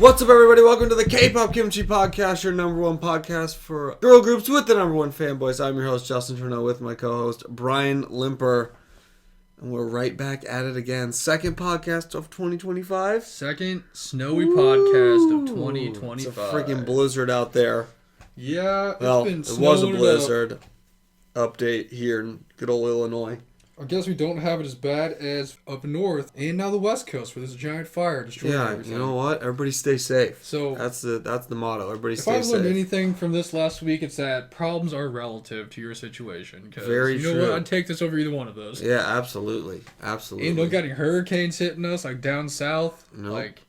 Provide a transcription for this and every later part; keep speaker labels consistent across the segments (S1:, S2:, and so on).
S1: What's up, everybody? Welcome to the K-Pop Kimchi Podcast, your number one podcast for girl groups with the number one fanboys. I'm your host, Justin Trudeau, with my co-host, Brian Limper. And we're right back at it again. Second podcast of 2025.
S2: Second snowy podcast of 2025.
S1: It's a freaking blizzard out there.
S2: Yeah,
S1: well, it was a blizzard. Update here in good old Illinois.
S2: I guess we don't have it as bad as up north and now the West Coast where there's a giant fire destroying everything.
S1: You know what? Everybody stay safe.
S2: So
S1: that's the motto. Everybody stay safe.
S2: If I've learned anything from this last week, it's that problems are relative to your situation.
S1: Very true.
S2: You know what? I'd take this over either one of those.
S1: Yeah, absolutely. Absolutely.
S2: And don't got any hurricanes hitting us like down south.
S1: Nope.
S2: Like,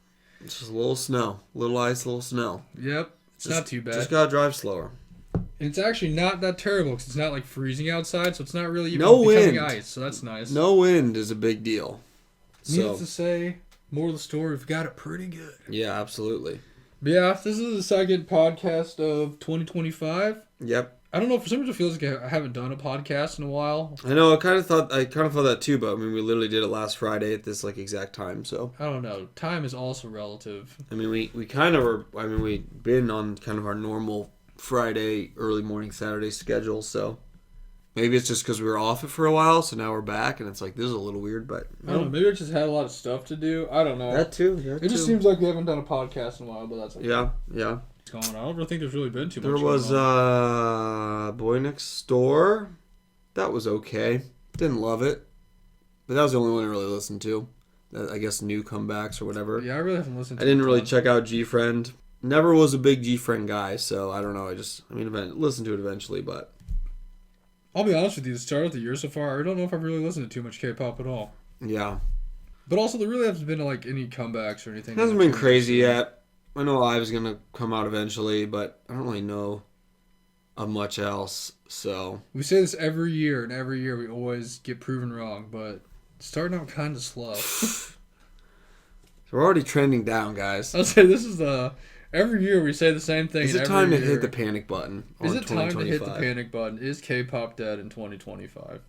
S1: it's just a little snow. Little ice, little snow.
S2: Yep. It's not too bad.
S1: Just gotta drive slower.
S2: And it's actually not that terrible because it's not like freezing outside, so it's not really even
S1: wind.
S2: becoming ice, so that's nice.
S1: No wind is a big deal.
S2: Needless to say, moral of the story, we've got it pretty good.
S1: Yeah, absolutely.
S2: But yeah, this is the second podcast of 2025.
S1: Yep.
S2: I don't know, for some reason it feels like I haven't done a podcast in a while.
S1: I know, I kind of thought that too, but I mean, we literally did it last Friday at this exact time, so.
S2: I don't know. Time is also relative.
S1: I mean, we kind of were, we've been on kind of our normal Friday, early morning Saturday schedule, so maybe it's just because we were off it for a while, so now we're back, and it's like, this is a little weird, but...
S2: I don't know, maybe I just had a lot of stuff to do. I don't know.
S1: That too,
S2: It just seems like we haven't done a podcast in a while, but that's okay.
S1: Yeah.
S2: What's going on? I don't really think there's really been too much
S1: There was Boy Next Door. That was okay. Didn't love it, but that was the only one I really listened to. I guess new comebacks or whatever.
S2: Yeah, I really haven't listened to
S1: I didn't really check out G-Friend. Never was a big G-Friend guy, so I don't know. Listen to it eventually, but...
S2: I'll be honest with you, the start of the year so far, I don't know if I've really listened to too much K-pop at all.
S1: Yeah.
S2: But also, there really hasn't been any comebacks or anything.
S1: It hasn't been crazy yet. I know Live's going to come out eventually, but I don't really know of much else, so...
S2: We say this every year, and every year we always get proven wrong, but it's starting out kind of slow.
S1: So we're already trending down, guys.
S2: I'll say this is every year we say the same thing.
S1: Is it time to hit the panic button?
S2: Is it time to hit the panic button? Is K-pop dead in 2025?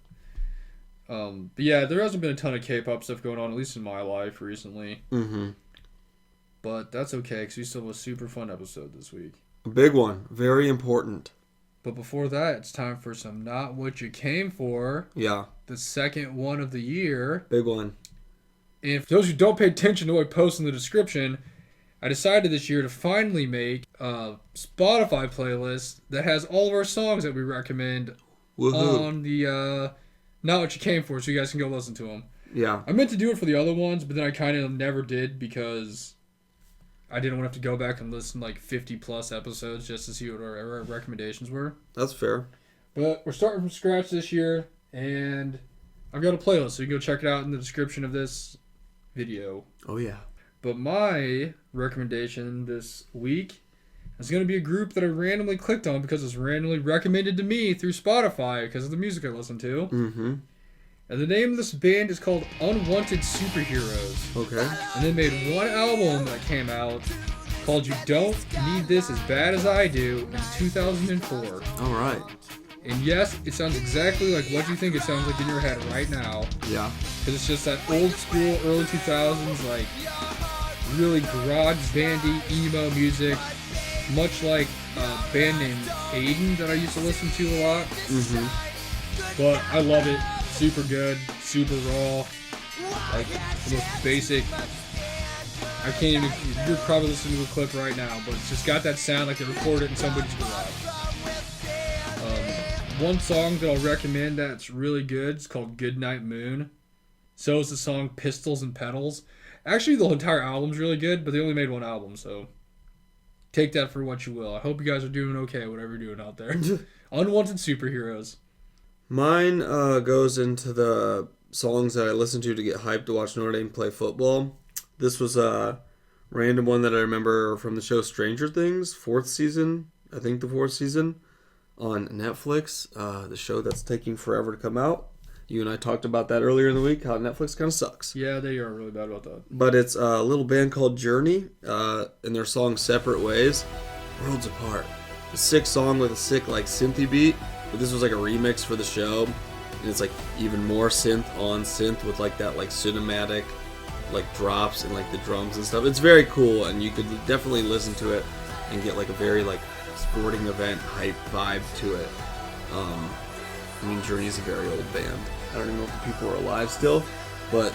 S2: But yeah, there hasn't been a ton of K-pop stuff going on, at least in my life recently.
S1: Mm-hmm.
S2: But that's okay, because we still have a super fun episode this week.
S1: A big one. Very important.
S2: But before that, it's time for some Not What You Came For.
S1: Yeah.
S2: The second one of the year.
S1: Big one.
S2: And for those who don't pay attention to what I post in the description, I decided this year to finally make a Spotify playlist that has all of our songs that we recommend on the Not What You Came For, so you guys can go listen to them.
S1: Yeah.
S2: I meant to do it for the other ones, but then I kind of never did because I didn't want to have to go back and listen 50 plus episodes just to see what our recommendations were.
S1: That's fair.
S2: But we're starting from scratch this year, and I've got a playlist, so you can go check it out in the description of this video.
S1: Oh, yeah.
S2: But my recommendation this week is going to be a group that I randomly clicked on because it's randomly recommended to me through Spotify because of the music I listen to.
S1: Mm-hmm.
S2: And the name of this band is called Unwanted Superheroes.
S1: Okay.
S2: And they made one album that came out called You Don't Need This As Bad As I Do in 2004.
S1: All right.
S2: And yes, it sounds exactly like what you think it sounds like in your head right now.
S1: Yeah.
S2: Because it's just that old school, early 2000s, really garage bandy, emo music. Much like a band named Aiden that I used to listen to a lot.
S1: Mm-hmm.
S2: But I love it. Super good, super raw. The most basic. I can't even. You're probably listening to a clip right now, but it's just got that sound like they recorded it in somebody's garage. One song that I'll recommend that's really good is called Goodnight Moon. So is the song Pistols and Pedals. Actually, the entire album's really good, but they only made one album, so take that for what you will. I hope you guys are doing okay, whatever you're doing out there. Unwanted Superheroes.
S1: Mine goes into the songs that I listen to get hyped to watch Notre Dame play football. This was a random one that I remember from the show Stranger Things, fourth season, on Netflix. The show that's taking forever to come out. You and I talked about that earlier in the week, how Netflix kind of sucks.
S2: Yeah, they are really bad about that.
S1: But it's a little band called Journey, and their song Separate Ways, Worlds Apart. A sick song with a sick synthy beat, but this was a remix for the show, and it's even more synth on synth with that cinematic, like drops and like the drums and stuff. It's very cool, and you could definitely listen to it and get like a very like sporting event hype vibe to it. I mean, Journey's a very old band. I don't even know if the people are alive still, but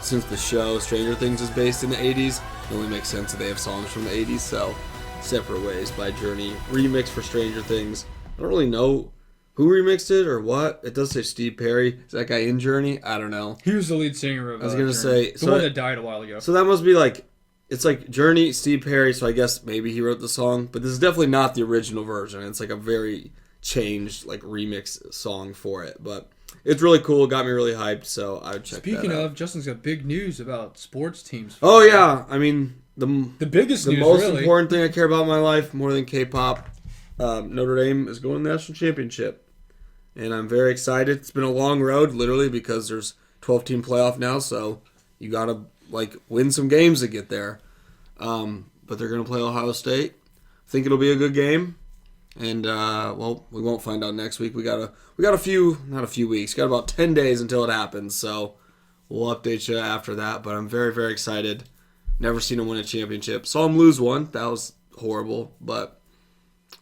S1: since the show Stranger Things is based in the 80s, it only makes sense that they have songs from the 80s. So, Separate Ways by Journey, remix for Stranger Things. I don't really know who remixed it or what. It does say Steve Perry. Is that guy in Journey? I don't know.
S2: He was the lead singer of
S1: I was going to say...
S2: the one that died a while ago.
S1: So that must be like... It's like Journey, Steve Perry, so I guess maybe he wrote the song. But this is definitely not the original version. It's like a very changed, like, remix song for it. But it's really cool. It got me really hyped, so I would check that out.
S2: Speaking of, Justin's got big news about sports teams.
S1: Oh, yeah. I mean, the
S2: biggest news,
S1: the most
S2: really.
S1: important thing I care about in my life, more than K-pop, Notre Dame is going to the national championship. And I'm very excited. It's been a long road, literally, because there's 12-team playoff now, so you got to like win some games to get there. But they're going to play Ohio State. I think it'll be a good game. And well, we won't find out next week. We got a few, not a few weeks. Got about 10 days until it happens. So we'll update you after that. But I'm very, very excited. Never seen him win a championship. Saw him lose one. That was horrible. But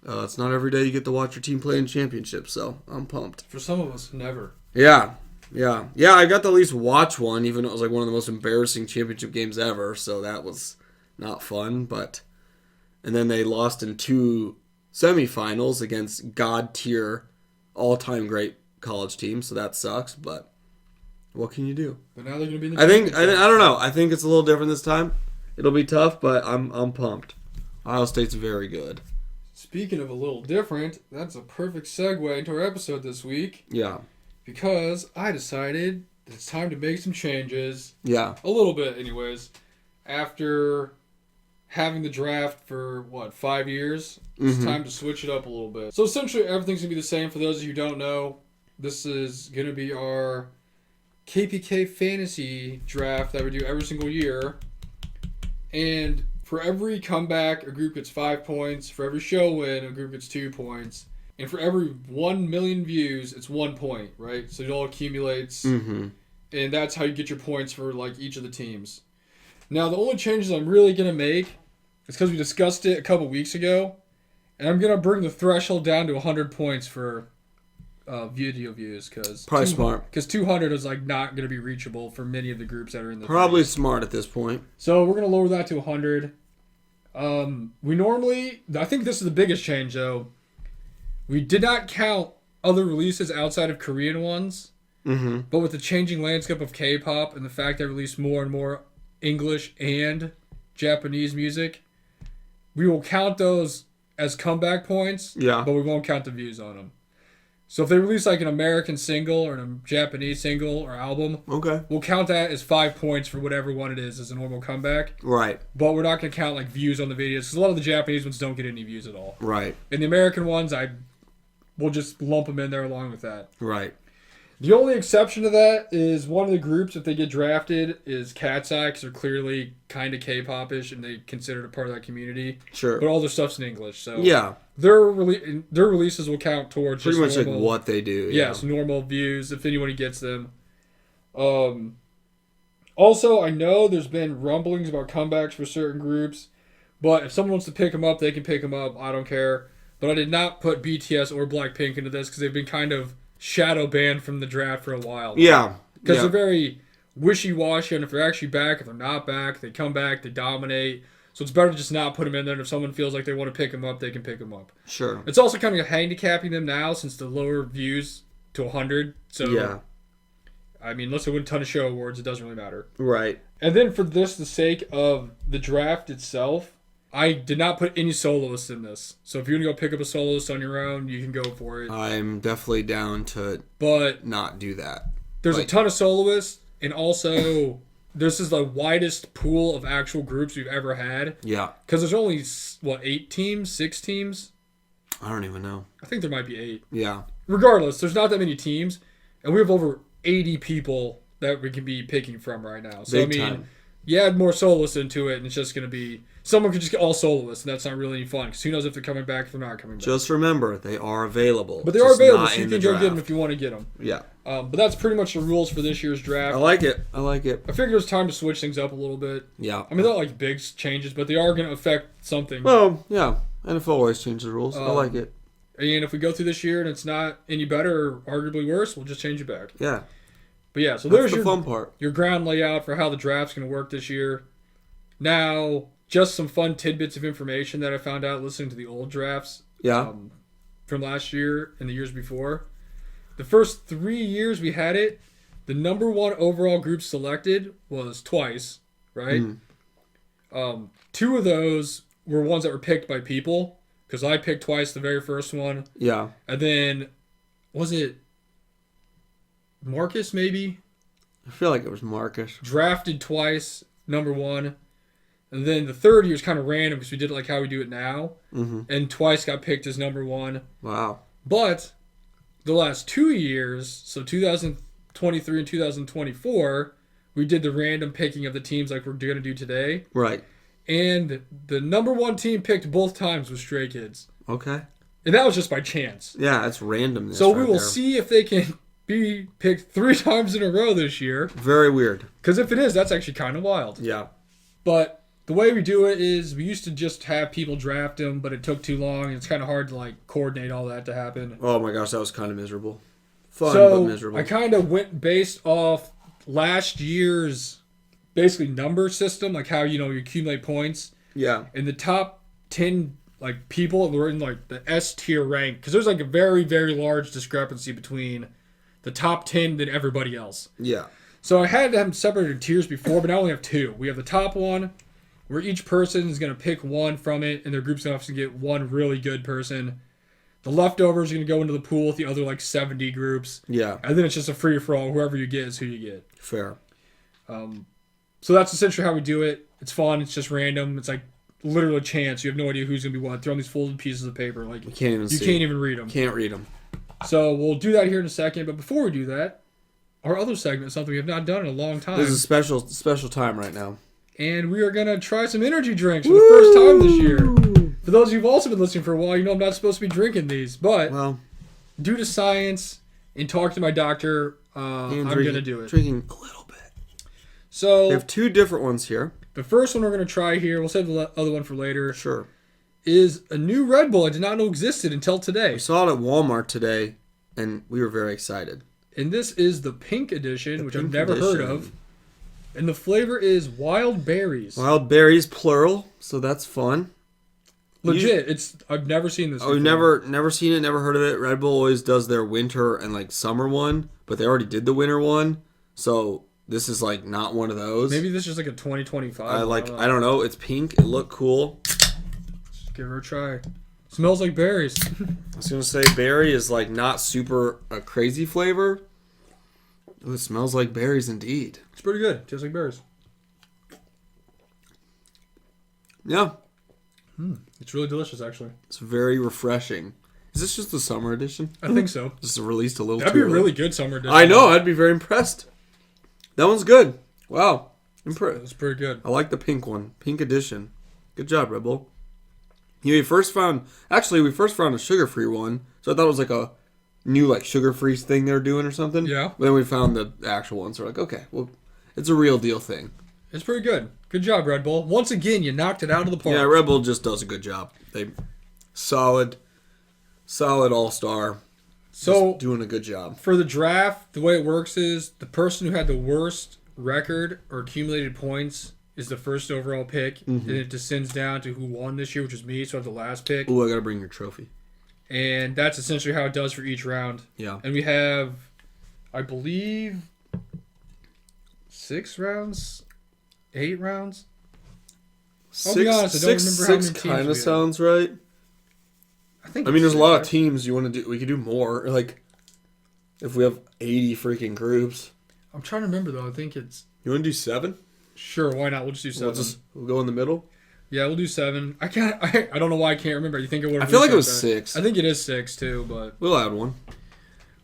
S1: it's not every day you get to watch your team play in championships. So I'm pumped.
S2: For some of us, never.
S1: Yeah. I got to at least watch one, even though it was like one of the most embarrassing championship games ever. So that was not fun. And then they lost in 2 semifinals against God tier, all-time great college teams. So that sucks. But what can you do?
S2: But now they're going to be in the
S1: I don't know. I think it's a little different this time. It'll be tough, but I'm pumped. Ohio State's very good.
S2: Speaking of a little different, that's a perfect segue into our episode this week.
S1: Yeah.
S2: Because I decided that it's time to make some changes.
S1: Yeah.
S2: A little bit, anyways. After having the draft for, 5 years? It's time to switch it up a little bit. So essentially, everything's going to be the same. For those of you who don't know, this is going to be our KPK fantasy draft that we do every single year. And for every comeback, a group gets 5 points. For every show win, a group gets 2 points. And for every 1 million views, it's 1 point, right? So it all accumulates.
S1: Mm-hmm.
S2: And that's how you get your points for like each of the teams. Now, the only changes I'm really going to make is because we discussed it a couple weeks ago. And I'm going to bring the threshold down to 100 points for video views.
S1: Probably smart.
S2: Because 200 is like not going to be reachable for many of the groups that are in the
S1: Probably
S2: thing.
S1: smart at this point.
S2: So we're going to lower that to 100. We normally, I think this is the biggest change though. We did not count other releases outside of Korean ones.
S1: Mm-hmm.
S2: But with the changing landscape of K-pop and the fact that I release more and more English and Japanese music, we will count those as comeback points.
S1: Yeah.
S2: But we won't count the views on them. So if they release like an American single or a Japanese single or album,
S1: okay,
S2: we'll count that as 5 points for whatever one it is as a normal comeback.
S1: Right.
S2: But we're not going to count like views on the videos because a lot of the Japanese ones don't get any views at all.
S1: Right.
S2: And the American ones, we'll just lump them in there along with that.
S1: Right.
S2: The only exception to that is one of the groups, if they get drafted, is Cat's Eye, because they're clearly kind of K-pop-ish, and they consider it a part of that community.
S1: Sure.
S2: But all their stuff's in English, so
S1: yeah,
S2: their releases will count towards
S1: pretty much
S2: normal,
S1: like what they do.
S2: Yes, normal views, if anyone gets them. Also, I know there's been rumblings about comebacks for certain groups, but if someone wants to pick them up, they can pick them up. I don't care. But I did not put BTS or Blackpink into this because they've been kind of shadow banned from the draft for a while.
S1: Yeah.
S2: Because they're very wishy-washy, and if they're actually back, if they're not back, they come back, they dominate. So it's better to just not put them in there, and if someone feels like they want to pick them up, they can pick them up.
S1: Sure.
S2: It's also kind of handicapping them now since the lower views to 100. So,
S1: yeah.
S2: I mean, unless they win a ton of show awards, it doesn't really matter.
S1: Right.
S2: And then for the sake of the draft itself, I did not put any soloists in this. So if you want to go pick up a soloist on your own, you can go for it.
S1: I'm definitely down to not do that.
S2: There's a ton of soloists, and also this is the widest pool of actual groups we've ever had.
S1: Yeah.
S2: Because there's only, 8 teams? 6 teams?
S1: I don't even know.
S2: I think there might be 8.
S1: Yeah.
S2: Regardless, there's not that many teams, and we have over 80 people that we can be picking from right now. So,
S1: Big time.
S2: You add more soloists into it, and it's just going to be... Someone could just get all soloists, and that's not really any fun, because who knows if they're coming back if they're not coming back.
S1: Just remember, they are available.
S2: But they are available, so you can go get them if you want to get them.
S1: Yeah.
S2: But that's pretty much the rules for this year's draft.
S1: I like it. I
S2: figured it was time to switch things up a little bit.
S1: Yeah.
S2: I mean, not like big changes, but they are going to affect something.
S1: Well, yeah. NFL always changes the rules. I like it.
S2: And if we go through this year and it's not any better or arguably worse, we'll just change it back.
S1: Yeah.
S2: But yeah, so
S1: That's
S2: there's
S1: the fun part.
S2: Your ground layout for how the draft's going to work this year. Now, just some fun tidbits of information that I found out listening to the old drafts.
S1: Yeah.
S2: From last year and the years before. The first 3 years we had it, the number one overall group selected was twice, right? 2 of those were ones that were picked by people, because I picked twice the very first one.
S1: Yeah.
S2: And then, was it Marcus maybe?
S1: I feel like it was Marcus.
S2: Drafted twice, number one. And then the third year is kind of random because we did it like how we do it now.
S1: Mm-hmm.
S2: And twice got picked as number one.
S1: Wow.
S2: But the last 2 years, so 2023 and 2024, we did the random picking of the teams like we're going to do today.
S1: Right.
S2: And the number one team picked both times was Stray Kids.
S1: Okay.
S2: And that was just by chance.
S1: Yeah, it's randomness.
S2: So we
S1: right
S2: will
S1: there.
S2: see if they can be picked 3 times in a row this year.
S1: Very weird.
S2: Because if it is, that's actually kind of wild.
S1: Yeah.
S2: But the way we do it is we used to just have people draft them, but it took too long. And it's kind of hard to like coordinate all that to happen.
S1: Oh my gosh, that was kind of miserable. Fun,
S2: So
S1: but miserable.
S2: I kind of went based off last year's basically number system, like how you accumulate points.
S1: Yeah.
S2: And the top 10 like people were in like the S tier rank because there's like a very, very large discrepancy between the top 10 and everybody else.
S1: Yeah.
S2: So I had them separated in tiers before, but now I only have 2. We have the top one, where each person is going to pick one from it, and their group's going to have to get one really good person. The leftovers are going to go into the pool with the other like 70 groups.
S1: Yeah.
S2: And then it's just a free-for-all. Whoever you get is who you get.
S1: Fair.
S2: So that's essentially how we do it. It's fun. It's just random. It's like literally a chance. You have no idea who's going to be what. They're on these folded pieces of paper. Like
S1: You can't even see.
S2: You can't even read them.
S1: Can't read them.
S2: So we'll do that here in a second. But before we do that, our other segment is something we have not done in a long time.
S1: This is a special time right now.
S2: And we are going to try some energy drinks for the first time this year. For those of you who've also been listening for a while, you know I'm not supposed to be drinking these. But due to science and talking to my doctor, I'm going to do it.
S1: Drinking a little bit.
S2: So
S1: We have 2 different ones here.
S2: the first one we're going to try here, we'll save the other one for later,
S1: Sure.
S2: is a new Red Bull I did not know existed until today.
S1: We saw it at Walmart today, and we were very excited.
S2: And this is the pink edition, which I've
S1: pink
S2: never heard
S1: edition.
S2: of. And the flavor is wild berries.
S1: Wild berries, plural, so that's fun.
S2: Legit, I've never seen this.
S1: Oh, we've never seen it, never heard of it. Red Bull always does their winter and like summer one, but they already did the winter one, so this is like not one of those.
S2: Maybe this is like a 2025.
S1: I don't know. It's pink. It looked cool.
S2: Just give her a try. Smells like berries.
S1: I was gonna say berry is like not super a crazy flavor. Ooh, it smells like berries indeed.
S2: It's pretty good. Tastes like berries.
S1: Yeah,
S2: It's really delicious, actually.
S1: it's very refreshing. Is this just the summer edition?
S2: I think so.
S1: Just released a little
S2: That'd
S1: too
S2: be a
S1: early.
S2: really good summer edition.
S1: I know. I'd be very impressed. That one's good. Wow, impressed.
S2: It's pretty good.
S1: I like the pink one. Pink edition. Good job, Red Bull. We first found a sugar-free one, so I thought it was like a new like sugar-free thing they were doing or something.
S2: Yeah.
S1: But then we found the actual one, so we're like, okay, well, it's a real deal thing.
S2: It's pretty good. Good job, Red Bull. Once again, you knocked it out of the park.
S1: Yeah, Red Bull just does a good job. They solid all-star.
S2: So
S1: Just doing a good job.
S2: for the draft, the way it works is the person who had the worst record or accumulated points is the first overall pick, and it descends down to who won this year, which is me, so I have the last pick.
S1: Ooh, I gotta bring your trophy.
S2: And that's essentially how it does for each round.
S1: Yeah.
S2: And we have, I believe, 6 rounds? 8 rounds? I'll be honest, I don't remember how many
S1: six
S2: teams
S1: kind
S2: we
S1: of
S2: had.
S1: sounds right.
S2: I think
S1: I mean, there's a
S2: it's
S1: lot of
S2: 6.
S1: teams you want to do. We could do more. Like, if we have 80 freaking groups.
S2: I'm trying to remember, though. I think it's...
S1: You want to do 7?
S2: Sure, why not? We'll just do 7.
S1: We'll go in the middle.
S2: Yeah, we'll do 7. I don't know why I can't remember. You think it would?
S1: I feel like it was 6.
S2: I think it is 6 too, but
S1: We'll add one.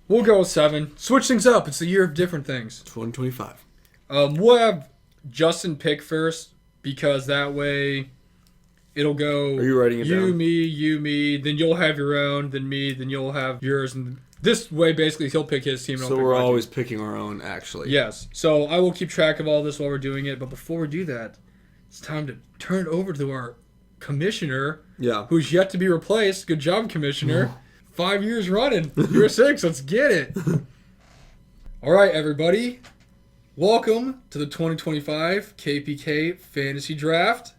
S2: we'll go with 7. Switch things up. It's the year of different things.
S1: 2025.
S2: We'll have Justin pick first because that way it'll go.
S1: Are you writing it down?
S2: You, me, then you'll have your own, then me, then you'll have yours, and This way, basically, he'll pick his team. And I'll
S1: So
S2: pick
S1: we're
S2: my
S1: always
S2: team.
S1: picking our own, actually.
S2: Yes. So I will keep track of all this while we're doing it. But before we do that, it's time to turn it over to our commissioner, who's yet to be replaced. Good job, commissioner. 5 years running. Year 6. Let's get it. All right, everybody. Welcome to the 2025 KPK Fantasy Draft.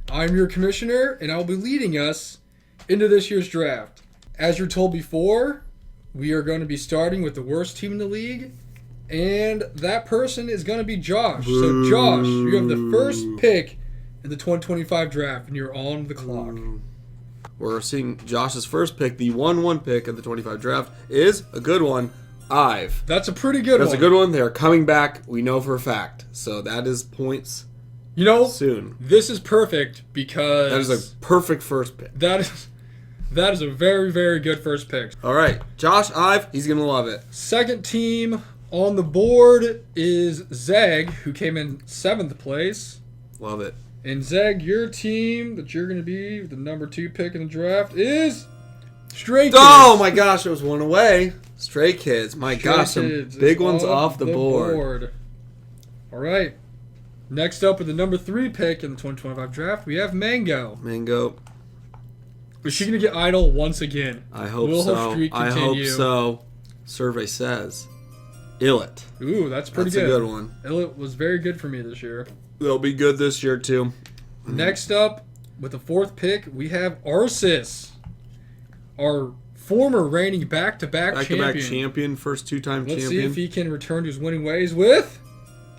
S2: I'm your commissioner, and I'll be leading us into this year's draft. As you're told before, we are going to be starting with the worst team in the league, and that person is going to be Josh. So, Josh, you have the first pick in the 2025 draft, and you're on the clock.
S1: We're seeing Josh's first pick, the 1-1 pick of the 25 draft, is a good one. Ive.
S2: That's a pretty good one.
S1: That's a good one. They're coming back. We know for a fact. So that is points soon.
S2: This is perfect because...
S1: That is a perfect first pick.
S2: That is a very, very good first pick.
S1: All right. Josh Ive, he's going to love it.
S2: Second team on the board is Zeg, who came in 7th place.
S1: Love it.
S2: And Zeg, your team that you're going to be the number 2 pick in the draft is Stray Kids.
S1: Oh my gosh, it was one away. Stray Kids. My gosh, some big ones off the board.
S2: All right. Next up with the number 3 pick in the 2025 draft, we have Mango. Is she going to get idle once again?
S1: I hope
S2: Will
S1: so.
S2: her streak
S1: I
S2: continue?
S1: hope so. Survey says. Illit.
S2: Ooh, that's pretty good.
S1: That's a good one.
S2: Illit was very good for me this year.
S1: They'll be good this year, too.
S2: Next up, with the 4th pick, we have Arceus. Our former reigning back-to-back
S1: champion, first 2-time champion.
S2: Let's see if he can return to his winning ways with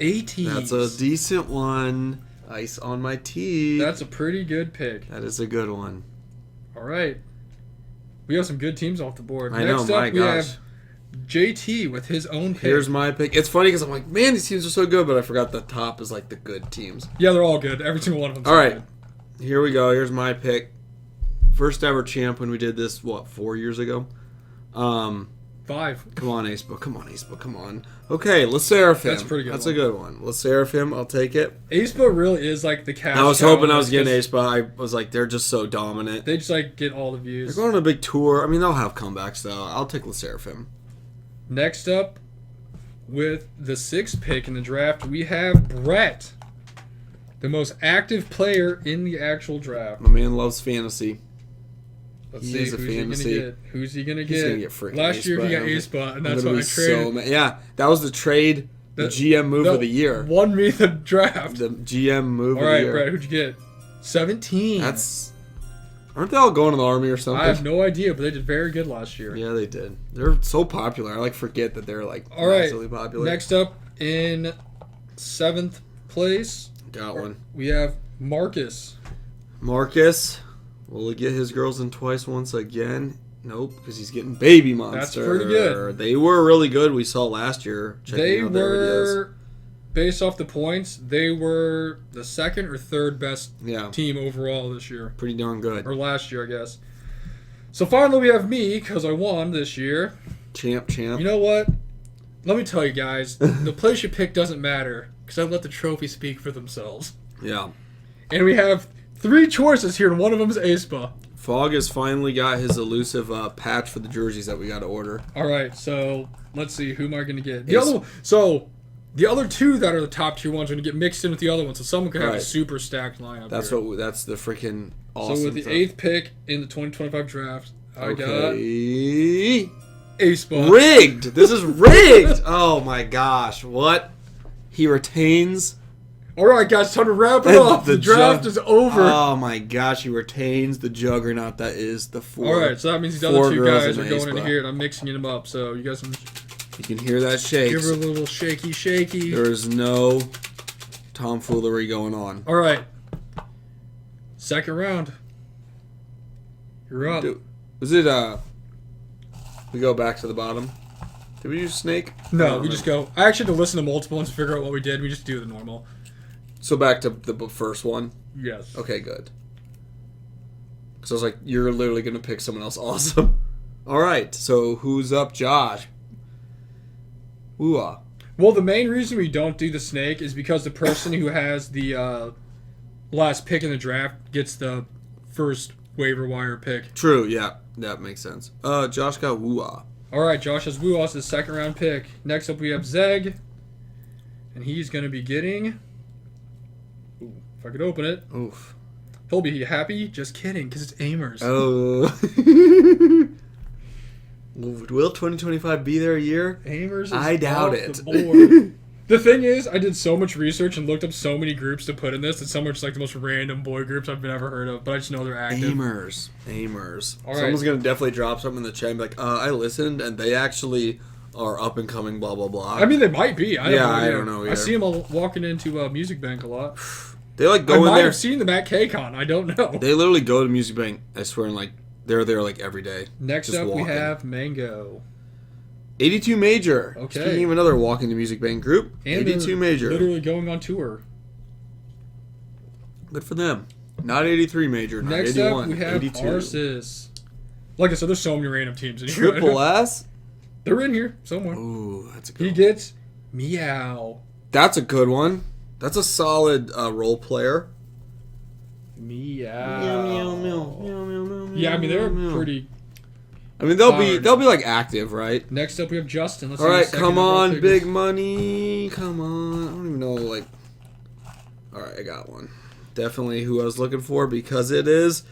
S2: ATs.
S1: That's a decent one. Ice on my teeth.
S2: That's a pretty good pick.
S1: That is a good one.
S2: All right. We have some good teams off the board.
S1: Next up,
S2: we have JT with his own pick.
S1: Here's my pick. It's funny because I'm like, man, these teams are so good, but I forgot the top is like the good teams.
S2: Yeah, they're all good. Every single one of them.
S1: All right. Good. Here we go. Here's my pick. First ever champ when we did this, 4 years ago?
S2: 5.
S1: Come on, Aespa. Come on. Okay, LeSeraphim.
S2: That's a pretty good.
S1: That's a good one. LeSeraphim, I'll take it.
S2: Aespa really is like the cash.
S1: I was hoping I was getting Aespa. I was like, they're just so dominant.
S2: They just like get all the views.
S1: They're going on a big tour. I mean, they'll have comebacks though. I'll take LeSeraphim.
S2: Next up, with the 6th pick in the draft, we have Brett, the most active player in the actual draft.
S1: My man loves fantasy.
S2: Let's see who's he gonna get. Who's he gonna get?
S1: He's gonna get freaking
S2: Last year he got Aespa, and that's why I traded.
S1: Yeah, that was the trade, the GM move of the year.
S2: Won me the draft.
S1: The GM move of the year.
S2: All right, Brett, who'd you get? 17.
S1: Aren't they all going to the army or something?
S2: I have no idea, but they did very good last year.
S1: Yeah, they did. They're so popular. I forget that they're massively popular.
S2: Next up in 7th place.
S1: Got one.
S2: We have Marcus.
S1: Will he get his girls in twice once again? Nope, because he's getting Baby Monster.
S2: That's pretty good.
S1: They were really good. We saw last year.
S2: They were, based off the points, they were the 2nd or 3rd best team overall this year.
S1: Pretty darn good.
S2: Or last year, I guess. So finally we have me, because I won this year.
S1: Champ.
S2: You know what? Let me tell you guys, the place you pick doesn't matter, because I let the trophy speak for themselves.
S1: Yeah.
S2: And we have 3 choices here, and one of them is Aespa.
S1: Fog has finally got his elusive patch for the jerseys that we got to order.
S2: All right, so let's see. Who am I going to get? The other 2 that are the top tier ones are going to get mixed in with the other ones, so someone could have a super stacked lineup.
S1: That's the freaking awesome.
S2: So with the 8th pick in the 2025 draft, I got Aespa.
S1: Rigged. This is rigged. Oh my gosh! What? He retains.
S2: All right, guys, time to wrap it up. The draft is over.
S1: Oh my gosh, he retains the juggernaut that is the 4.
S2: All right, so that means the other 2 guys are going in here, and I'm mixing them up. So you guys
S1: can hear that shake.
S2: Give her a little shaky.
S1: There is no tomfoolery going on.
S2: All right, 2nd round. You're up.
S1: Was it we go back to the bottom? Did we use Snake?
S2: No, we just go. I actually had to listen to multiple ones to figure out what we did. We just do the normal.
S1: So back to the first one?
S2: Yes.
S1: Okay, good. So I was like, you're literally going to pick someone else awesome. All right, so who's up, Josh? Ooh-ah.
S2: Well, the main reason we don't do the Snake is because the person who has the last pick in the draft gets the first waiver wire pick.
S1: True, yeah. That makes sense. Josh got Woo-ah.
S2: All right, Josh has Woo Us, his second round pick. Next up, we have Zeg. And he's going to be getting... Ooh, if I could open it.
S1: Oof.
S2: He'll be happy. Just kidding, because it's Amers.
S1: Oh. Will 2025 be their year?
S2: Amers is
S1: I doubt
S2: off
S1: it.
S2: the board. The thing is, I did so much research and looked up so many groups to put in this. It's some are just like the most random boy groups I've ever heard of, but I just know they're active.
S1: Amers.
S2: All right.
S1: Someone's going to definitely drop something in the chat and be like, I listened, and they actually are up and coming, blah, blah, blah.
S2: I mean, they might be. I
S1: don't know either.
S2: I see them all walking into Music Bank a lot.
S1: They like go
S2: I
S1: in
S2: might
S1: there.
S2: have seen them at KCON. I don't know.
S1: They literally go to Music Bank, I swear, and like they're there like every day.
S2: Next
S1: just
S2: up,
S1: walking.
S2: we have Mango.
S1: 82 Major.
S2: Okay.
S1: Speaking of another walk into Music Bank group,
S2: And
S1: 82
S2: they're
S1: Major.
S2: literally going on tour.
S1: Good for them. Not 83 Major, not
S2: Next
S1: 81.
S2: up, we have
S1: 82.
S2: Arsis. Like I said, there's so many random teams in here.
S1: Triple S?
S2: They're in here somewhere.
S1: Ooh, that's a good
S2: He
S1: one.
S2: gets Meow.
S1: That's a good one. That's a solid role player.
S2: Meow.
S1: Meow, meow, meow, meow, meow,
S2: Yeah, I mean they're
S1: meow.
S2: pretty.
S1: I mean
S2: hard.
S1: they'll be like active, right?
S2: Next up, we have Justin. Let's
S1: All
S2: see
S1: right,
S2: his second
S1: come
S2: overall
S1: on,
S2: pick
S1: big
S2: is.
S1: money. Come on. I don't even know, like... All right, I got one. Definitely who I was looking for because it is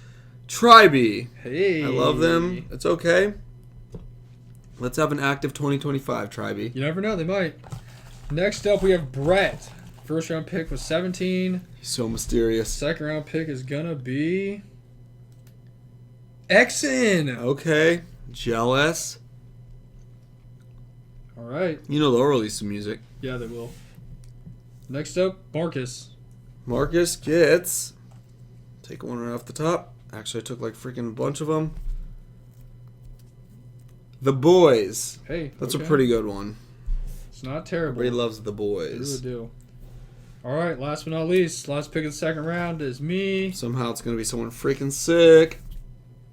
S1: Tribe.
S2: Hey,
S1: I love them. It's okay. Let's have an active 2025 Tribe.
S2: You never know, they might. Next up, we have Brett. First round pick was 17.
S1: He's so mysterious.
S2: Second round pick is gonna be Exon.
S1: Okay. Jealous.
S2: All right.
S1: You know they'll release some music.
S2: Yeah, they will. Next up, Marcus.
S1: Marcus gets... Take one right off the top. Actually, I took like freaking a bunch of them. The Boys.
S2: Hey,
S1: That's
S2: okay.
S1: a pretty good one.
S2: It's not terrible.
S1: Everybody loves The
S2: I
S1: Boys.
S2: really do. All right, last but not least, last pick of the second round is me.
S1: Somehow it's going to be someone freaking sick.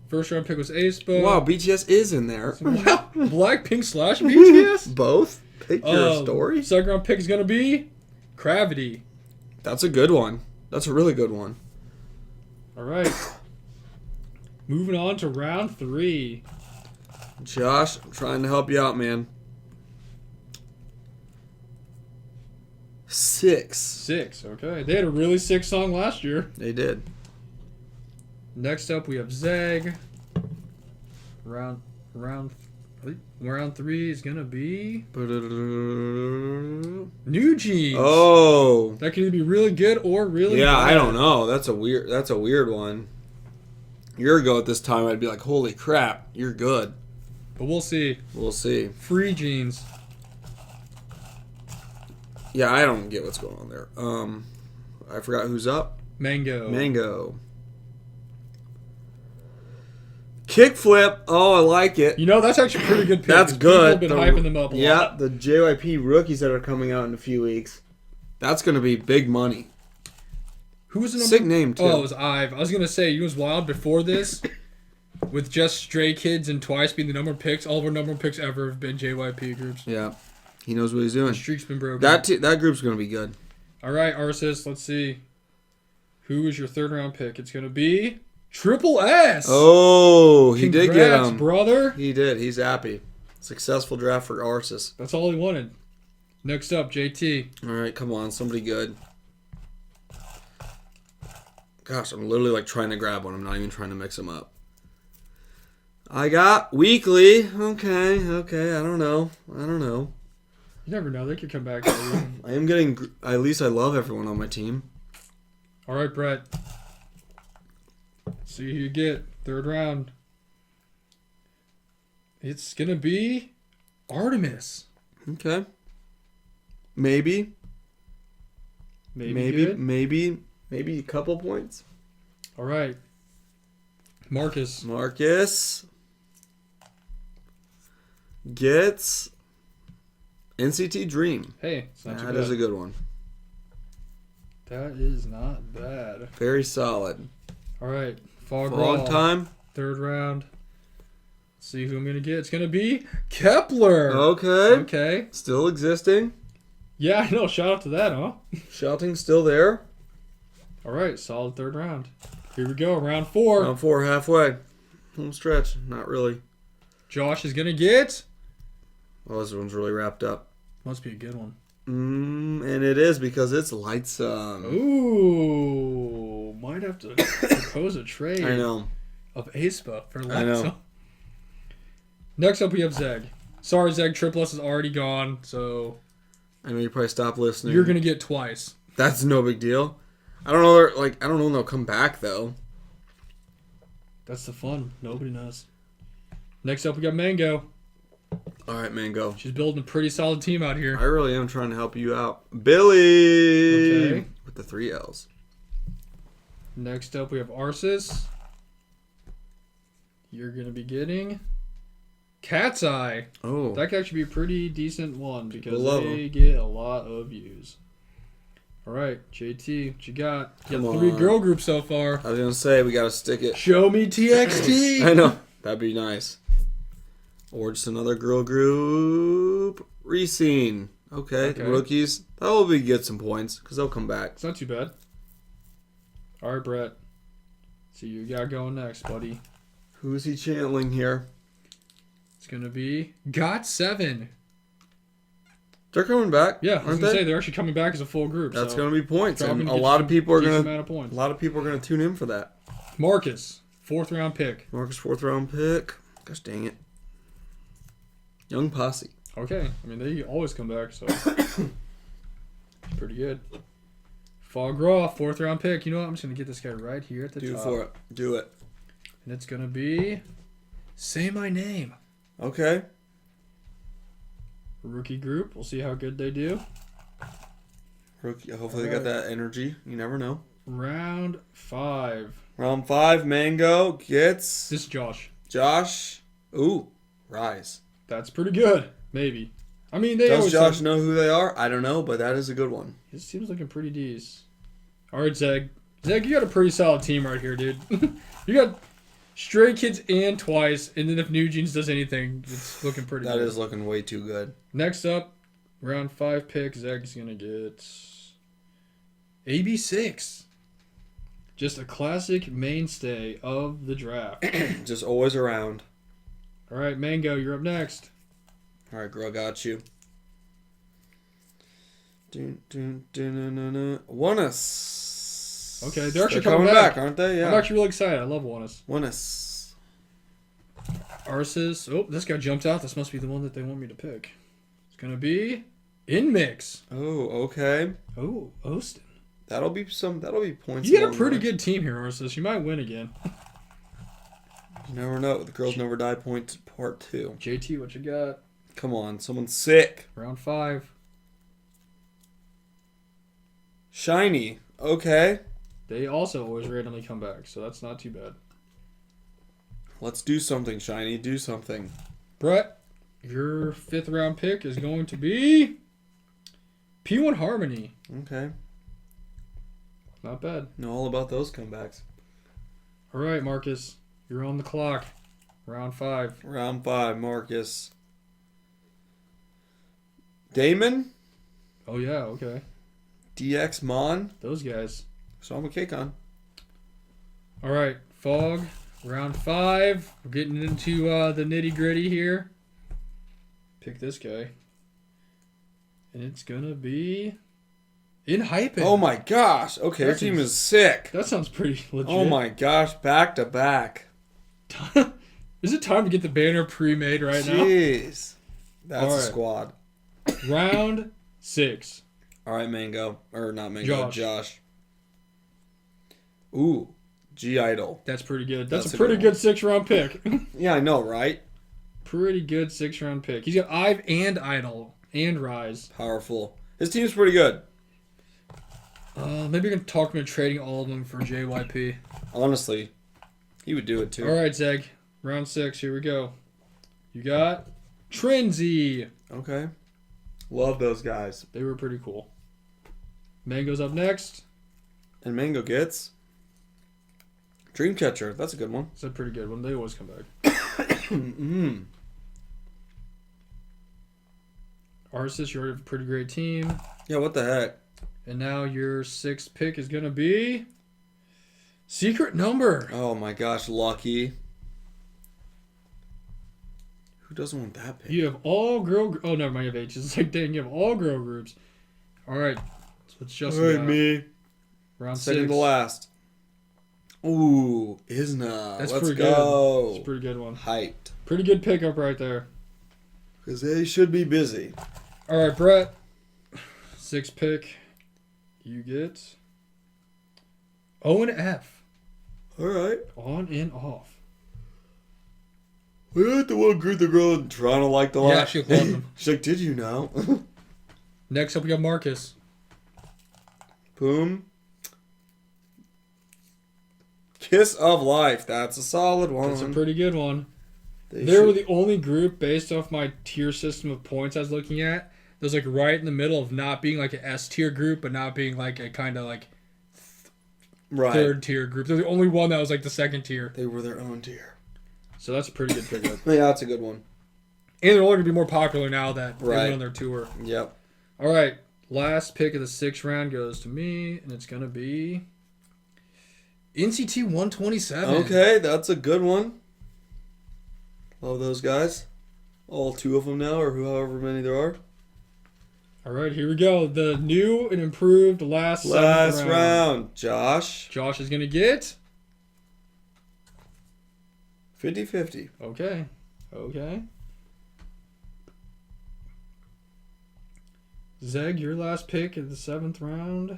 S2: First round pick was Aespa.
S1: Wow, BTS is in there.
S2: Wow, Blackpink slash BTS.
S1: Both? Pick your story.
S2: Second round pick is gonna be Gravity.
S1: That's a good one. That's a really good one.
S2: All right. Moving on to round 3.
S1: Josh, I'm trying to help you out, man. 6.
S2: 6. Okay, they had a really sick song last year.
S1: They did.
S2: Next up, we have Zeg. Round 3 is gonna be New Jeans.
S1: Oh.
S2: That could either be really good or really
S1: Yeah,
S2: bad.
S1: I don't know. That's a weird one. A year ago at this time, I'd be like, holy crap, you're good.
S2: But we'll see.
S1: We'll see.
S2: Free Jeans.
S1: Yeah, I don't get what's going on there. I forgot who's up.
S2: Mango.
S1: Kickflip. Oh, I like it.
S2: You know, that's actually a pretty good pick.
S1: That's
S2: 'cause
S1: good.
S2: People have been hyping them up a
S1: Yeah,
S2: lot.
S1: the JYP rookies that are coming out in a few weeks. That's going to be big money.
S2: Who was the number?
S1: Sick name, too.
S2: Oh, it was Ive. I was going to say, you know what's wild before this? With just Stray Kids and Twice being the number one picks, all of our number one picks ever have been JYP groups.
S1: Yeah, he knows what he's
S2: The
S1: doing.
S2: streak's been broken.
S1: That group's going to be good.
S2: All right, Arsis, let's see. Who is your third round pick? It's going to be Triple S.
S1: Oh, he did get
S2: Congrats,
S1: him.
S2: brother.
S1: He did. He's happy. Successful draft for Arsis.
S2: That's all he wanted. Next up, JT.
S1: All right, come on, somebody good. Gosh, I'm literally like trying to grab one. I'm not even trying to mix them up. I got Weekly. Okay. I don't know.
S2: You never know. They could come back.
S1: I am getting. At least I love everyone on my team.
S2: All right, Brett. See who you get. Third round. It's going to be Artemis.
S1: Okay. Maybe
S2: Good.
S1: maybe a couple points.
S2: All right. Marcus
S1: gets NCT Dream.
S2: Hey, it's not too
S1: That
S2: bad.
S1: is a good one.
S2: That is not bad.
S1: Very solid.
S2: All right. Fog
S1: Long time.
S2: Third round. Let's see who I'm going to get. It's going to be Kepler.
S1: Okay.
S2: Okay.
S1: Still existing.
S2: Yeah, I know. Shout out to that, huh?
S1: Shouting still there.
S2: All right. Solid third round. Here we go. Round 4.
S1: Round 4 halfway. Home stretch. Not really.
S2: Josh is going to get
S1: Oh, this one's really wrapped up.
S2: Must be a good one.
S1: And it is because it's Lightsome.
S2: Ooh, might have to propose a trade.
S1: I know.
S2: Of Aespa for Lightsome.
S1: I know.
S2: Next up, we have Zeg. Sorry, Zeg. Triplets is already gone, so
S1: I know you probably stopped listening.
S2: you're gonna get twice.
S1: That's no big deal. I don't know. I don't know when they'll come back though.
S2: That's the fun. Nobody knows. Next up, we got Mango.
S1: All right, Mango.
S2: She's building a pretty solid team out here.
S1: I really am trying to help you out, Billy.
S2: Okay.
S1: With the 3 L's.
S2: Next up, we have Arceus. You're gonna be getting Cat's Eye.
S1: Oh.
S2: That could actually be a pretty decent one because
S1: Love
S2: they get a lot of views. All right, JT, what you got? You got
S1: Come
S2: 3
S1: on.
S2: girl groups so far.
S1: I was gonna say we gotta stick it.
S2: Show me TXT.
S1: I know. That'd be nice. Or just another girl group. Reseen. Okay.
S2: Okay.
S1: Rookies. That will be get some points because they'll come back.
S2: It's not too bad. All right, Brett. See you got going next, buddy.
S1: Who's he channeling here?
S2: It's gonna be Got7.
S1: They're coming back.
S2: Yeah, I was
S1: aren't
S2: gonna
S1: they?
S2: say they're actually coming back as a full group.
S1: That's
S2: so
S1: gonna be points,
S2: probably
S1: and a
S2: gonna get
S1: lot
S2: some
S1: of people are
S2: decent
S1: gonna.
S2: amount of points.
S1: A lot of people are gonna tune in for that.
S2: Marcus, 4th round pick.
S1: Marcus 4th round pick. Gosh dang it. Young Posse.
S2: Okay, I mean they always come back, so it's pretty good. Fograw, 4th round pick. You know what? I'm just gonna get this guy right here at the
S1: Do
S2: top.
S1: for it. Do it.
S2: And it's gonna be Say My Name.
S1: Okay.
S2: Rookie group. We'll see how good they do.
S1: Rookie. Hopefully they got that energy. You never know.
S2: Round 5.
S1: Round 5. Mango gets
S2: This is Josh.
S1: Josh. Ooh. Rise.
S2: That's pretty good. Maybe. I mean, they
S1: Does
S2: always
S1: Josh
S2: say-
S1: know who they are? I don't know, but that is a good one.
S2: His team's looking pretty decent. All right, Zeg. Zeg, you got a pretty solid team right here, dude. You got Stray Kids and Twice, and then if New Jeans does anything, it's looking pretty
S1: That
S2: good.
S1: is looking way too good.
S2: Next up, round 5 pick, Zeg's going to get AB6. Just a classic mainstay of the draft.
S1: Just always around.
S2: All right, Mango, you're up next.
S1: All right, girl, got you. Onus.
S2: Okay, they're actually
S1: They're
S2: coming back.
S1: aren't they? Yeah.
S2: I'm actually really excited. I love Onus.
S1: Onus.
S2: Arceus. Oh, this guy jumped out. This must be the one that they want me to pick. It's going to be Inmix.
S1: Oh, okay.
S2: Oh, Ostin.
S1: That'll be points.
S2: You got a
S1: along
S2: pretty
S1: the way.
S2: good team here, Arceus. You might win again.
S1: You never know. The Girls Never Die points part 2.
S2: JT, what you got?
S1: Come on, someone's sick.
S2: Round 5.
S1: Shiny. Okay.
S2: They also always randomly come back, so that's not too bad.
S1: Let's do something, Shiny. Do something.
S2: Brett, your 5th round pick is going to be P1 Harmony.
S1: Okay.
S2: Not bad.
S1: Know all about those comebacks.
S2: All right, Marcus, you're on the clock. Round 5.
S1: Round 5, Marcus. Damon.
S2: Oh, yeah, okay.
S1: DX Mon.
S2: Those guys.
S1: So I'm a kick on.
S2: All right, Fog, round 5. We're getting into the nitty-gritty here. Pick this guy. And it's going to be Inhyping.
S1: Oh my gosh. Okay, your team is sick.
S2: That sounds pretty legit.
S1: Oh my gosh, back to back.
S2: Is it time to get the banner pre-made right now?
S1: Jeez. That's
S2: All
S1: a
S2: right.
S1: squad.
S2: Round 6.
S1: All right, Mango. Or not Mango,
S2: Josh.
S1: Josh. Ooh, G-Idol.
S2: That's pretty good. That's
S1: That's
S2: a
S1: a
S2: pretty
S1: good
S2: good 6-round pick.
S1: Yeah, I know, right?
S2: Pretty good 6-round pick. He's got Ive and Idol and Rise.
S1: Powerful. His team's pretty good.
S2: Maybe you can talk him into trading all of them for JYP.
S1: Honestly, he would do it too.
S2: All right, Zeg. Round 6. Here we go. You got Trenzy.
S1: Okay. Love those guys.
S2: They were pretty cool. Mango's up next.
S1: And Mango gets Dreamcatcher. That's a good one.
S2: It's a pretty good one. They always come back.
S1: Mm.
S2: Arceus, you already have a pretty great team.
S1: Yeah, what the heck?
S2: And now your 6th pick is going to be Secret Number.
S1: Oh my gosh, Lucky. doesn't want that pick?
S2: You have all girl. Oh, never mind. You have H's. It's like, dang, you have all girl groups. All right. So it's just
S1: me.
S2: Round
S1: Second
S2: 6.
S1: to last. Ooh, Isna.
S2: That's
S1: Let's
S2: pretty
S1: go.
S2: good. That's a pretty good one.
S1: Hyped.
S2: Pretty good pickup right there.
S1: Because they should be busy.
S2: All right, Brett. 6th pick. You get O and F.
S1: All right.
S2: On and off.
S1: We had the one group the girl in Toronto liked a lot.
S2: Yeah, she loved them.
S1: She's like, did you know?
S2: Next up, we got Marcus.
S1: Boom. Kiss of Life. That's a solid one.
S2: That's a pretty good one. They
S1: should...
S2: were the only group based off my tier system of points I was looking at. That was like right in the middle of not being like an S tier group, but not being like a kind of like third tier group. They're the only one that was like the second tier.
S1: They were their own tier.
S2: So that's a pretty good pickup.
S1: Yeah, that's a good one.
S2: And they're only going to be more popular now that they went on their tour.
S1: Yep.
S2: All right. Last pick of the 6th round goes to me, and it's going to be NCT 127.
S1: Okay, that's a good one. Love those guys. All 2 of them now, or however many there are.
S2: All right, here we go. The new and improved last
S1: round. Josh.
S2: Josh is going to get
S1: 50-50.
S2: Okay. Zeg, your last pick of the 7th round.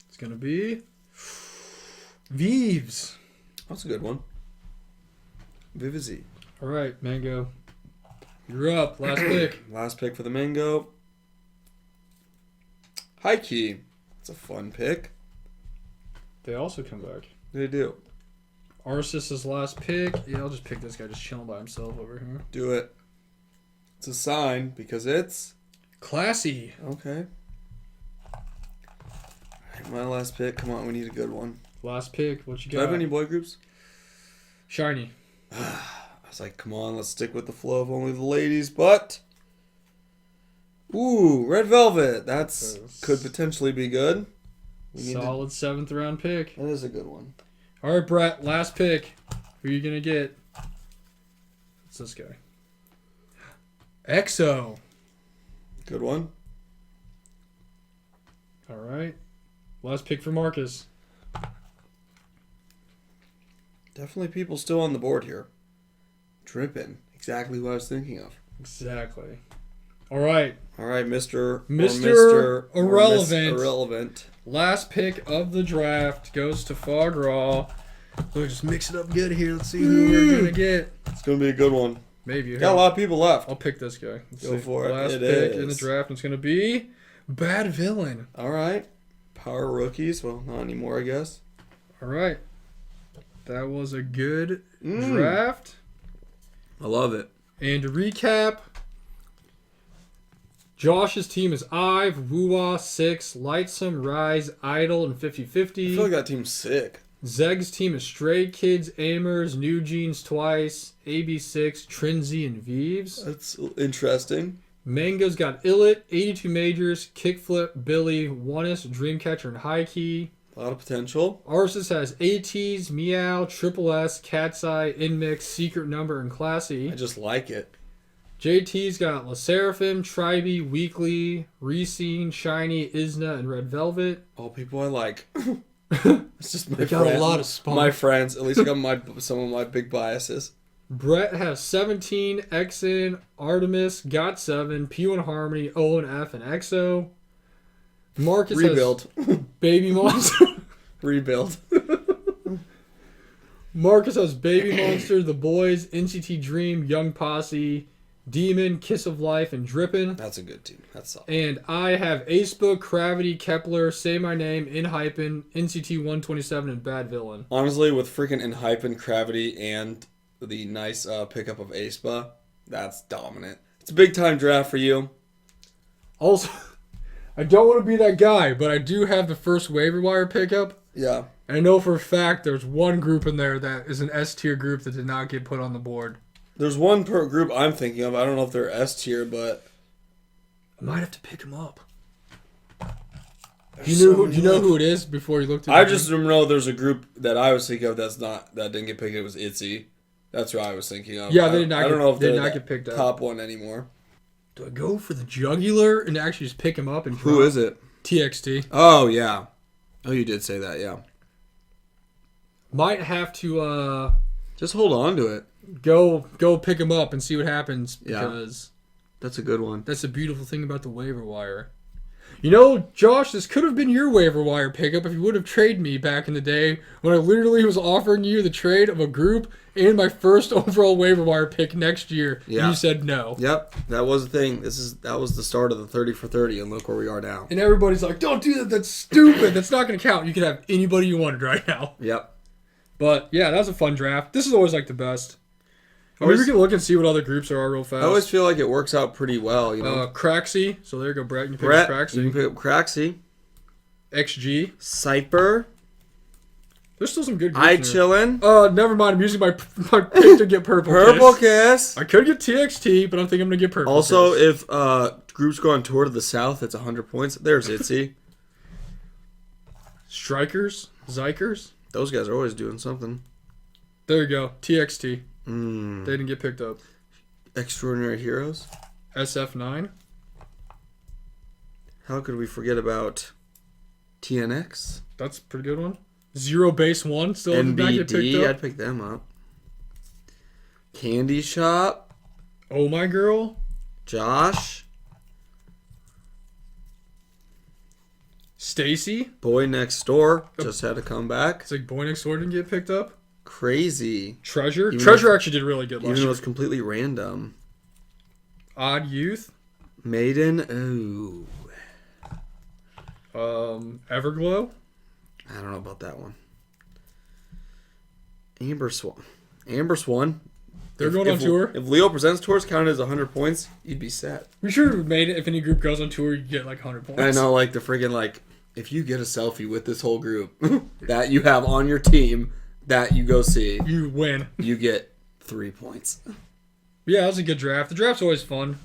S2: It's going to be Vives.
S1: That's a good one. Vivizy.
S2: All right, Mango. You're up. Last pick.
S1: Last pick for the Mango. High Key. It's a fun pick.
S2: They also come back.
S1: They do.
S2: Arceus' last pick. Yeah, I'll just pick this guy just chilling by himself over here.
S1: Do it. It's a sign because it's...
S2: Classy.
S1: Okay. Alright, my last pick. Come on, we need a good one.
S2: Last pick. What you got?
S1: Do I have any boy groups?
S2: Shiny.
S1: I was like, come on, let's stick with the flow of only the ladies, but... Ooh, Red Velvet. That's could potentially be good.
S2: Solid 7th round pick.
S1: That is a good one.
S2: All right, Brett. Last pick. Who are you going to get? It's this guy. EXO.
S1: Good one.
S2: All right. Last pick for Marcus.
S1: Definitely people still on the board here. Dripping. Exactly what I was thinking of.
S2: Exactly. All right.
S1: All right, Mr.
S2: Irrelevant. Last pick of the draft goes to Fograw. We'll just mix it up good here. Let's see who we're going to get.
S1: It's going to be a good one.
S2: Maybe.
S1: Got a lot of people left.
S2: I'll pick this guy.
S1: Go for it.
S2: Last pick in the draft. It's going to be Bad Villain.
S1: All right. Power rookies. Well, not anymore, I guess.
S2: All right. That was a good draft.
S1: I love it.
S2: And to recap, Josh's team is Ive, Woowa, Six, Lightsome, Rise, Idol, and 50-50.
S1: I feel like that team's sick.
S2: Zeg's team is Stray Kids, Amers, New Jeans Twice, AB6, Trinzy, and Vives.
S1: That's interesting.
S2: Mango's got Illit, 82 Majors, Kickflip, Billy, Onus, Dreamcatcher, and High Key.
S1: A lot of potential.
S2: Arceus has ATs, Meow, Triple S, Cat's Eye, Inmix, Secret Number, and Classy.
S1: I just like it.
S2: JT's got La Seraphim, Tribe, Weekly, Reseen, Shiny, Isna, and Red Velvet.
S1: All people I like. It's just my
S2: They got a lot of spawn.
S1: My friends. At least I got some of my big biases.
S2: Brett has 17, Exin, Artemis, Got 7, P1 Harmony, O and F, and EXO. Marcus
S1: Rebuild.
S2: has Baby Monster.
S1: Rebuild.
S2: Marcus has Baby Monster, The Boys, NCT Dream, Young Posse, Demon, Kiss of Life, and Drippin'.
S1: That's a good team. That's solid.
S2: And I have Acebook, Gravity, Kepler, Say My Name, Inhypen, NCT 127, and Bad Villain.
S1: Honestly, with freaking Inhypen, Gravity, and the nice pickup of Aespa, that's dominant. It's a big time draft for you.
S2: Also, I don't want to be that guy, but I do have the first waiver wire pickup.
S1: Yeah.
S2: And I know for a fact there's one group in there that is an S tier group that did not get put on the board.
S1: There's one per group I'm thinking of. I don't know if they're S tier, but
S2: I might have to pick him up. Do you know who it is before you looked at it?
S1: I just know there's a group that I was thinking of that didn't get picked. It was Itzy. That's what I was thinking of.
S2: Yeah, they did not.
S1: I don't know if
S2: they
S1: they're
S2: did not
S1: the
S2: get picked up.
S1: top one anymore.
S2: Do I go for the jugular and actually just pick him up and
S1: Who is it?
S2: TXT.
S1: Oh yeah. Oh, you did say that. Yeah.
S2: Might have to
S1: just hold on to it.
S2: Go pick him up and see what happens because
S1: that's a good one.
S2: That's a beautiful thing about the waiver wire. You know, Josh, this could have been your waiver wire pickup if you would have traded me back in the day when I literally was offering you the trade of a group and my first overall waiver wire pick next year. Yeah. And you said no.
S1: Yep, that was the thing. That was the start of the 30 for 30, and look where we are now.
S2: And everybody's like, don't do that. That's stupid. That's not going to count. You can have anybody you wanted right now.
S1: Yep.
S2: But, yeah, that was a fun draft. This is always like the best. I mean, we can look and see what other groups there are real fast.
S1: I always feel like it works out pretty well, you know.
S2: Craxy. So there you go, Brett. You can pick up Craxy.
S1: You can pick up Craxy.
S2: XG.
S1: Cyper.
S2: There's still some good groups
S1: iChillin.
S2: Never mind. I'm using my pick to get Purple Kiss.
S1: Purple Kiss.
S2: I could get TXT, but I'm thinking I'm going to get Purple
S1: also,
S2: Kiss.
S1: if groups go on tour to the south, it's 100 points. There's Itzy.
S2: Strikers. Zykers.
S1: Those guys are always doing something.
S2: There you go. TXT. They
S1: Mm.
S2: didn't get picked up.
S1: Extraordinary Heroes.
S2: SF9.
S1: How could we forget about TNX?
S2: That's a pretty good one. Zero Base 1 still did not get picked
S1: NBD,
S2: up.
S1: I'd pick them up. Candy Shop.
S2: Oh My Girl.
S1: Josh.
S2: Stacy.
S1: Boy Next Door just had to come back.
S2: It's like Boy Next Door didn't get picked up.
S1: Crazy.
S2: Treasure. Treasure actually did really good last year.
S1: Even though it was completely random.
S2: Odd Youth.
S1: Maiden. Ooh.
S2: Everglow.
S1: I don't know about that one. Amber Swan. Amber Swan.
S2: They're going on tour.
S1: If Leo Presents tours counted as 100 points, you'd be set.
S2: We should have made it. If any group goes on tour, you get like 100 points.
S1: I know, like the friggin' like, if you get a selfie with this whole group that you have on your team that you go see,
S2: you win.
S1: You get 3 points.
S2: Yeah, that was a good draft. The draft's always fun.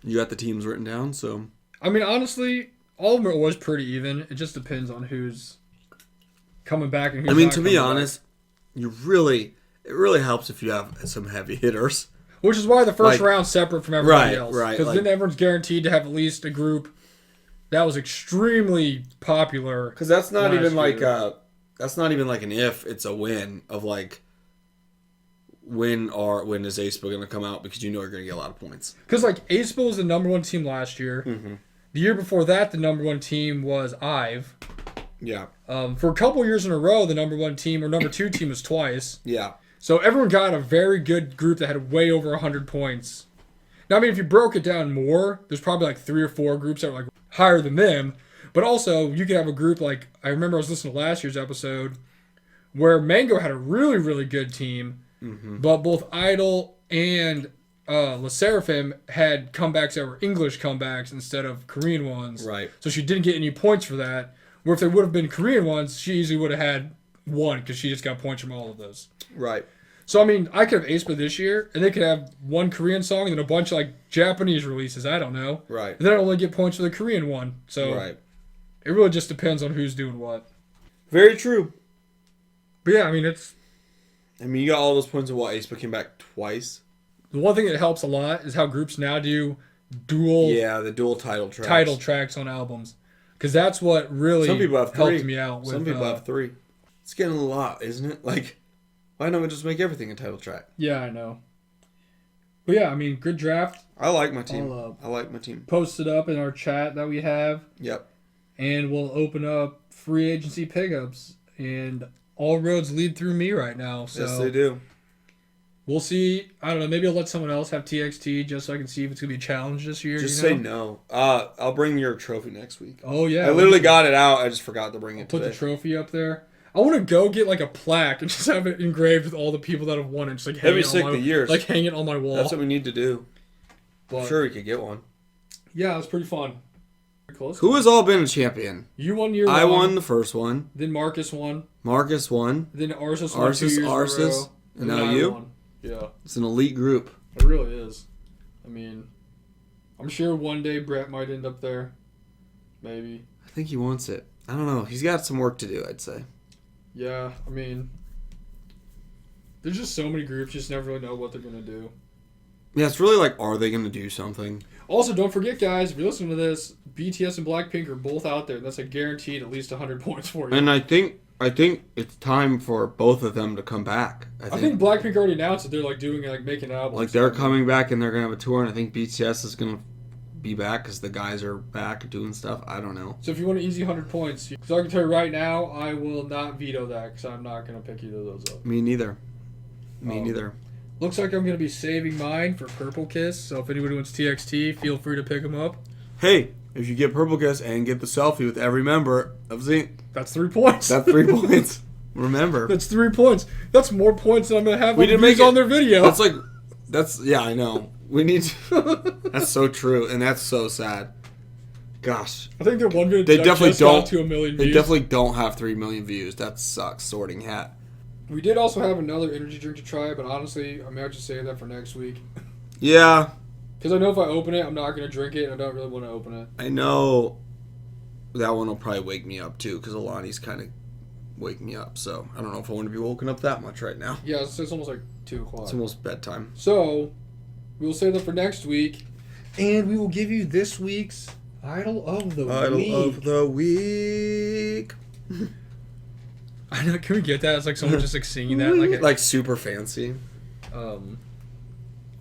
S1: You got the teams written down, so.
S2: I mean, honestly, all of them are always pretty even. It just depends on who's coming back and who's not
S1: to be honest, it really helps if you have some heavy hitters.
S2: Which is why the first round's separate from everybody else.
S1: Right,
S2: because then everyone's guaranteed to have at least a group that was extremely popular.
S1: Because that's not even like an if, it's a win of like when is Ace going to come out, because you know you're going to get a lot of points.
S2: Because like Ace was the number one team last year.
S1: Mm-hmm.
S2: The year before that, the number one team was IVE.
S1: Yeah.
S2: For a couple years in a row, the number one team or number two team was twice.
S1: Yeah.
S2: So everyone got a very good group that had way over 100 points. Now, I mean, if you broke it down more, there's probably like 3 or 4 groups that were like higher than them. But also, you could have a group like, I remember I was listening to last year's episode where Mango had a really, really good team. Mm-hmm. But both Idol and La Seraphim had comebacks that were English comebacks instead of Korean ones.
S1: Right.
S2: So she didn't get any points for that. Where if they would have been Korean ones, she easily would have had 1 because she just got points from all of those.
S1: Right.
S2: So, I mean, I could have Aespa this year, and they could have 1 Korean song and then a bunch of, like, Japanese releases. I don't know.
S1: Right.
S2: And then I only get points for the Korean one. So, it really just depends on who's doing what.
S1: Very true.
S2: But, yeah, I mean,
S1: you got all those points of what Aespa came back twice.
S2: The one thing that helps a lot is how groups now do the
S1: dual title tracks.
S2: Title tracks on albums. Because that's what really helped me out.
S1: Some people have 3. It's getting a lot, isn't it? Like, why don't we just make everything a title track?
S2: Yeah, I know. But yeah, I mean, good draft.
S1: I like my team. I like my team.
S2: Post it up in our chat that we have.
S1: Yep.
S2: And we'll open up free agency pickups. And all roads lead through me right now. So
S1: yes, they do.
S2: We'll see. I don't know. Maybe I'll let someone else have TXT just so I can see if it's going to be a challenge this year.
S1: Just say no. I'll bring your trophy next week.
S2: Oh, yeah.
S1: I literally got it out. I just forgot to bring it today.
S2: Put the trophy up there. I want to go get like a plaque and just have it engraved with all the people that have won it. Just like hang it on my wall.
S1: That's what we need to do. I'm sure we could get one.
S2: Yeah, it was pretty fun.
S1: Close. Who has all been a champion?
S2: You won year
S1: I won the first one.
S2: Then Marcus won.
S1: Then
S2: Arsis won 2 years in a row.
S1: And now you?
S2: Won. Yeah.
S1: It's an elite group.
S2: It really is. I mean, I'm sure one day Brett might end up there. Maybe.
S1: I think he wants it. I don't know. He's got some work to do, I'd say.
S2: Yeah, I mean, There's just so many groups, you just never really know what they're going to do.
S1: Yeah, it's really like, are they going to do something?
S2: Also, don't forget, guys, if you're listening to this, BTS and Blackpink are both out there. That's a guaranteed at least 100 points for you.
S1: And I think it's time for both of them to come back.
S2: I think Blackpink already announced that they're like doing like making albums.
S1: Like they're coming back and they're going to have a tour, and I think BTS is going to be back because the guys are back doing stuff. I don't know.
S2: So if you want an easy 100 points, because I can tell you right now, I will not veto that because I'm not going to pick either of those up.
S1: Me neither. Neither.
S2: Looks like I'm going to be saving mine for Purple Kiss, so if anybody wants TXT, feel free to pick them up.
S1: Hey, if you get Purple Kiss and get the selfie with every member of Zinc,
S2: that's 3 points.
S1: That's 3 points. Remember.
S2: That's 3 points. That's more points than I'm going to have on their video.
S1: Yeah, I know. We need to, that's so true, and that's so sad. Gosh.
S2: I think their one video
S1: they definitely don't,
S2: got to 1 million views.
S1: They definitely don't have 3 million views. That sucks, Sorting Hat.
S2: We did also have another energy drink to try, but honestly, I might just save that for next week.
S1: Yeah.
S2: Because I know if I open it, I'm not going to drink it, and I don't really want to open it.
S1: I know that one will probably wake me up, too, because Alani's kind of waking me up, so I don't know if I want to be woken up that much right now.
S2: Yeah, it's almost like 2 o'clock.
S1: It's almost bedtime.
S2: So, we will save that for next week, and we will give you this week's Idol of the Week.
S1: Idol of the Week.
S2: I know, can we get that? It's like someone just like singing that.
S1: Like super fancy.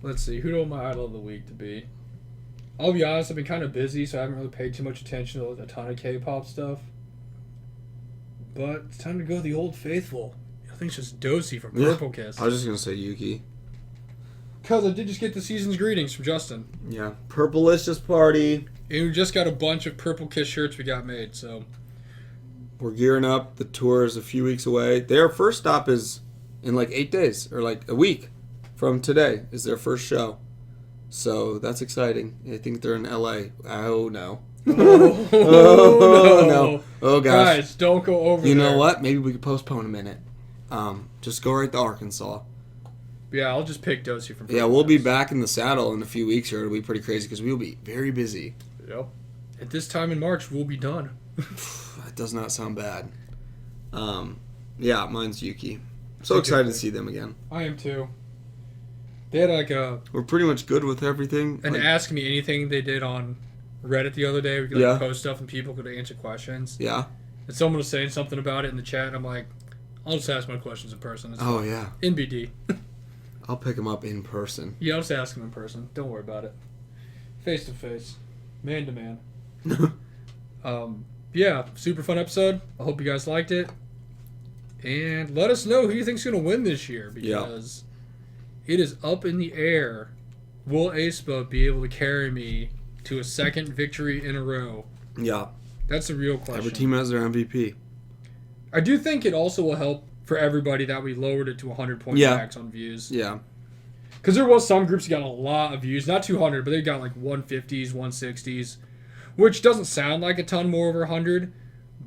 S2: Let's see, who do I want my Idol of the Week to be? I'll be honest, I've been kind of busy, so I haven't really paid too much attention to a ton of K-pop stuff. But it's time to go the old faithful. I think it's just Dosey from Purple Kiss.
S1: I was just going to say Yuki.
S2: Because I did just get the season's greetings from Justin.
S1: Yeah. Purplicious party.
S2: And we just got a bunch of Purple Kiss shirts we got made, so...
S1: We're gearing up. The tour is a few weeks away. Their first stop is in like 8 days, or like a week from today is their first show. So that's exciting. I think they're in LA. Oh, no. No. Oh, gosh.
S2: Guys, don't go over there.
S1: You know what? Maybe we could postpone a minute. Just go right to Arkansas.
S2: Yeah, I'll just pick Dosey from Purple
S1: Yeah, we'll be
S2: Kiss.
S1: back in the saddle in a few weeks here. It'll be pretty crazy because we'll be very busy.
S2: Yep. At this time in March, we'll be done.
S1: That does not sound bad. Yeah, mine's Yuki. So excited to see them again.
S2: I am too. They had like
S1: We're pretty much good with everything.
S2: And Ask Me Anything they did on Reddit the other day. We could post stuff and people could answer questions.
S1: Yeah.
S2: And someone was saying something about it in the chat, and I'm like, I'll just ask my questions in person. It's fine.
S1: Yeah.
S2: In BD.
S1: I'll pick them up in person.
S2: Yeah, I'll just ask them in person. Don't worry about it. Face to face. Man to man. Yeah, super fun episode. I hope you guys liked it. And let us know who you think's going to win this year, because it is up in the air. Will Aespa be able to carry me to a second victory in a row?
S1: Yeah.
S2: That's a real question.
S1: Every team has their MVP.
S2: I do think it also will help for everybody that we lowered it to 100 point max on views.
S1: Yeah.
S2: Because there was some groups that got a lot of views. Not 200, but they got like 150s, 160s. Which doesn't sound like a ton more over 100,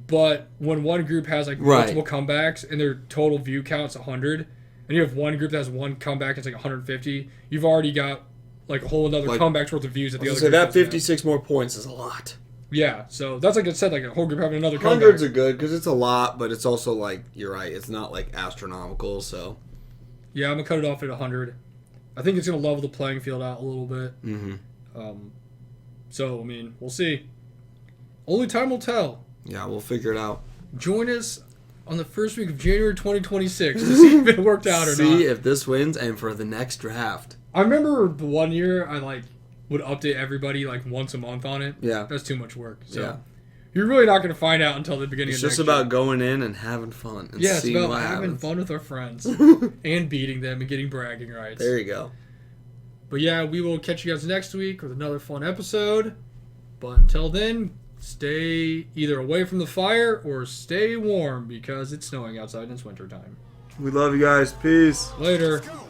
S2: but when one group has like multiple comebacks and their total view count's 100, and you have one group that has one comeback that's like 150, you've already got like a whole another comeback's worth of views at the other group.
S1: So that 56 more points is a lot.
S2: Yeah, so that's like I said, like a whole group having another comeback.
S1: Hundreds are good because it's a lot, but it's also like, you're right, it's not like astronomical, so.
S2: Yeah, I'm going to cut it off at 100. I think it's going to level the playing field out a little bit.
S1: Mm-hmm.
S2: So, I mean, we'll see. Only time will tell.
S1: Yeah, we'll figure it out.
S2: Join us on the first week of January 2026 to see if it worked out or not.
S1: See if this wins and for the next draft.
S2: I remember the one year I would update everybody once a month on it.
S1: Yeah.
S2: That's too much work. So you're really not going to find out until the beginning of next year.
S1: It's just about going in and having fun and seeing what happens.
S2: It's about having fun with our friends and beating them and getting bragging rights.
S1: There you go.
S2: But yeah, we will catch you guys next week with another fun episode. But until then, stay either away from the fire or stay warm because it's snowing outside and it's wintertime.
S1: We love you guys. Peace.
S2: Later.
S3: Let's go.